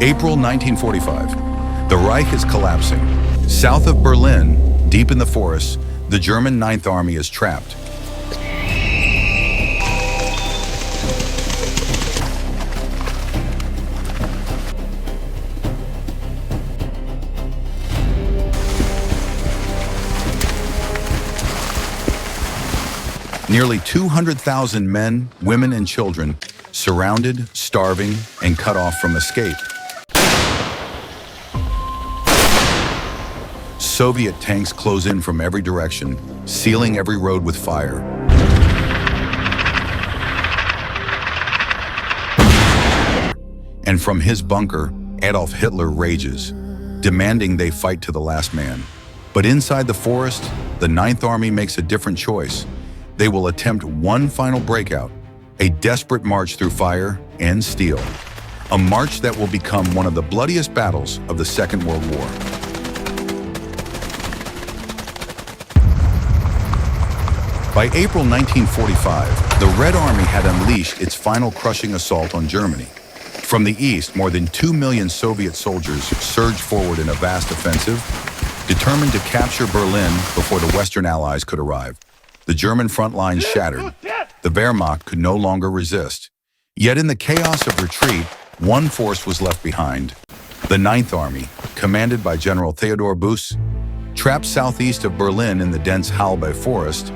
April 1945. The Reich is collapsing. South of Berlin, deep in the forests, the German Ninth Army is trapped. Nearly 200,000 men, women, and children surrounded, starving, and cut off from escape. Soviet tanks close in from every direction, sealing every road with fire. And from his bunker, Adolf Hitler rages, demanding they fight to the last man. But inside the forest, the Ninth Army makes a different choice. They will attempt one final breakout, a desperate march through fire and steel. A march that will become one of the bloodiest battles of the Second World War. By April 1945, the Red Army had unleashed its final crushing assault on Germany. From the east, more than 2 million Soviet soldiers surged forward in a vast offensive, determined to capture Berlin before the Western Allies could arrive. The German front lines shattered. The Wehrmacht could no longer resist. Yet in the chaos of retreat, one force was left behind. The Ninth Army, commanded by General Theodor Buss, trapped southeast of Berlin in the dense Halbe forest.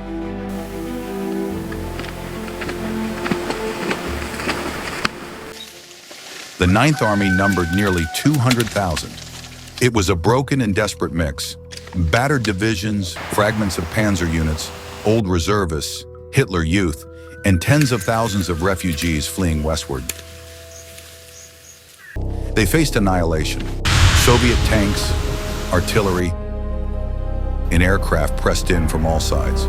The Ninth Army numbered nearly 200,000. It was a broken and desperate mix. Battered divisions, fragments of panzer units, old reservists, Hitler Youth, and tens of thousands of refugees fleeing westward. They faced annihilation. Soviet tanks, artillery, and aircraft pressed in from all sides.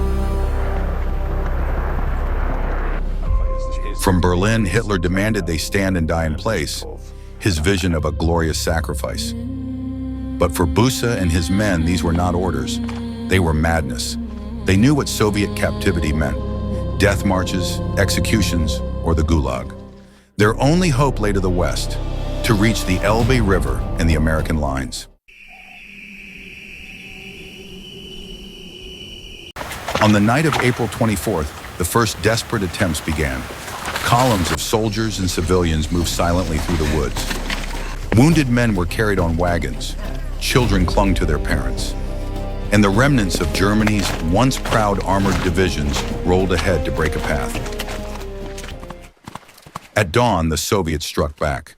From Berlin, Hitler demanded they stand and die in place, his vision of a glorious sacrifice. But for Busse and his men, these were not orders. They were madness. They knew what Soviet captivity meant: death marches, executions, or the Gulag. Their only hope lay to the west, to reach the Elbe River and the American lines. On the night of April 24th, the first desperate attempts began. Columns of soldiers and civilians moved silently through the woods. Wounded men were carried on wagons. Children clung to their parents. And the remnants of Germany's once proud armored divisions rolled ahead to break a path. At dawn, the Soviets struck back.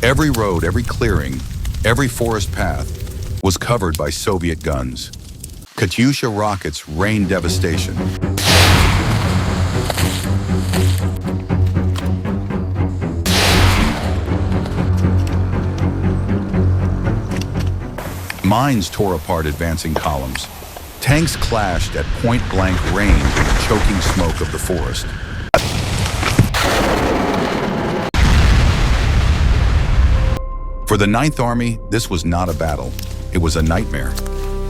Every road, every clearing, every forest path was covered by Soviet guns. Katyusha rockets rained devastation. Mines tore apart advancing columns. Tanks clashed at point-blank range in the choking smoke of the forest. For the Ninth Army, this was not a battle. It was a nightmare.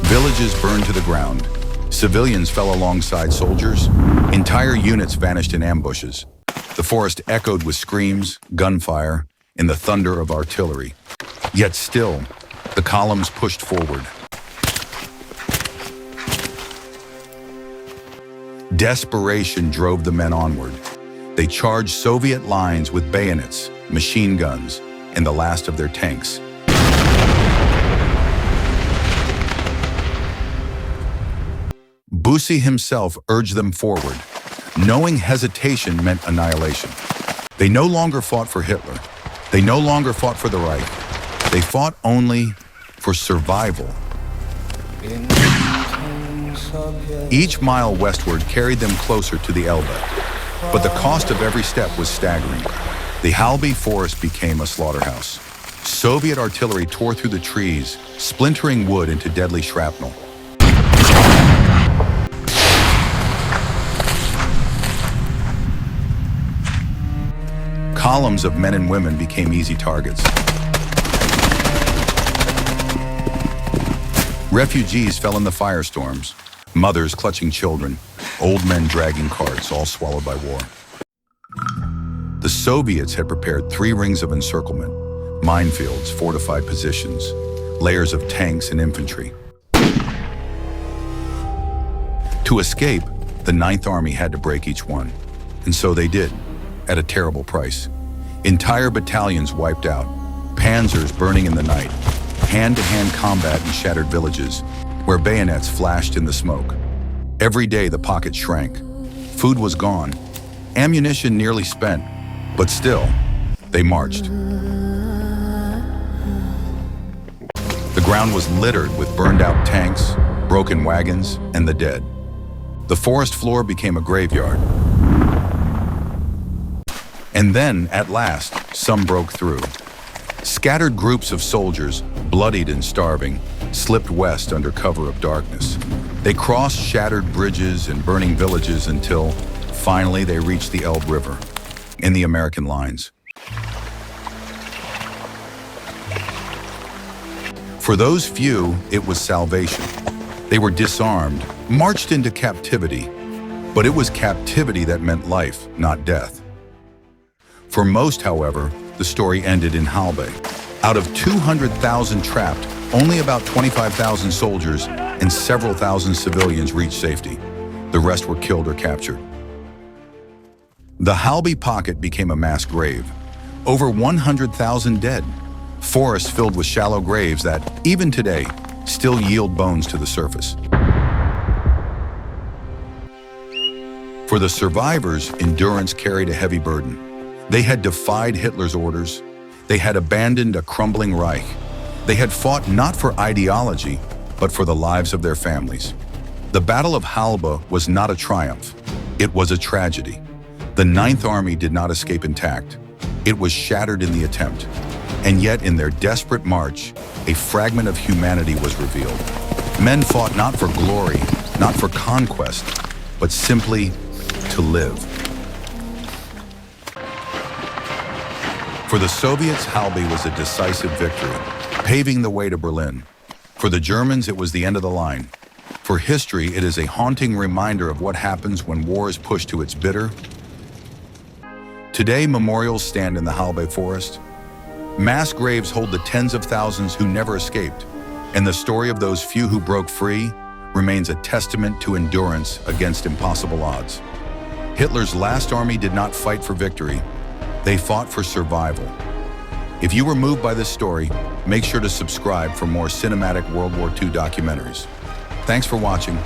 Villages burned to the ground. Civilians fell alongside soldiers. Entire units vanished in ambushes. The forest echoed with screams, gunfire, and the thunder of artillery. Yet still, the columns pushed forward. Desperation drove the men onward. They charged Soviet lines with bayonets, machine guns, and the last of their tanks. Busse himself urged them forward, knowing hesitation meant annihilation. They no longer fought for Hitler. They no longer fought for the Reich. They fought only for survival. Each mile westward carried them closer to the Elbe, but the cost of every step was staggering. The Halbe forest became a slaughterhouse. Soviet artillery tore through the trees, splintering wood into deadly shrapnel. Columns of men and women became easy targets. Refugees fell in the firestorms. Mothers clutching children, old men dragging carts, all swallowed by war. The Soviets had prepared 3 rings of encirclement, minefields, fortified positions, layers of tanks and infantry. To escape, the Ninth Army had to break each one, and so they did, at a terrible price. Entire battalions wiped out, panzers burning in the night, hand-to-hand combat in shattered villages, where bayonets flashed in the smoke. Every day the pocket shrank. Food was gone, ammunition nearly spent, but still, they marched. The ground was littered with burned-out tanks, broken wagons, and the dead. The forest floor became a graveyard. And then, at last, some broke through. Scattered groups of soldiers, bloodied and starving, slipped west under cover of darkness. They crossed shattered bridges and burning villages until, finally, they reached the Elbe River, in the American lines. For those few, it was salvation. They were disarmed, marched into captivity, but it was captivity that meant life, not death. For most, however, the story ended in Halbe. Out of 200,000 trapped, only about 25,000 soldiers and several thousand civilians reached safety. The rest were killed or captured. The Halbe Pocket became a mass grave. Over 100,000 dead. Forests filled with shallow graves that, even today, still yield bones to the surface. For the survivors, endurance carried a heavy burden. They had defied Hitler's orders. They had abandoned a crumbling Reich. They had fought not for ideology, but for the lives of their families. The Battle of Halbe was not a triumph. It was a tragedy. The Ninth Army did not escape intact. It was shattered in the attempt. And yet, in their desperate march, a fragment of humanity was revealed. Men fought not for glory, not for conquest, but simply to live. For the Soviets, Halbe was a decisive victory, paving the way to Berlin. For the Germans, it was the end of the line. For history, it is a haunting reminder of what happens when war is pushed to its bitter. Today, memorials stand in the Halbe forest. Mass graves hold the tens of thousands who never escaped, and the story of those few who broke free remains a testament to endurance against impossible odds. Hitler's last army did not fight for victory. They fought for survival. If you were moved by this story, make sure to subscribe for more cinematic World War II documentaries. Thanks for watching.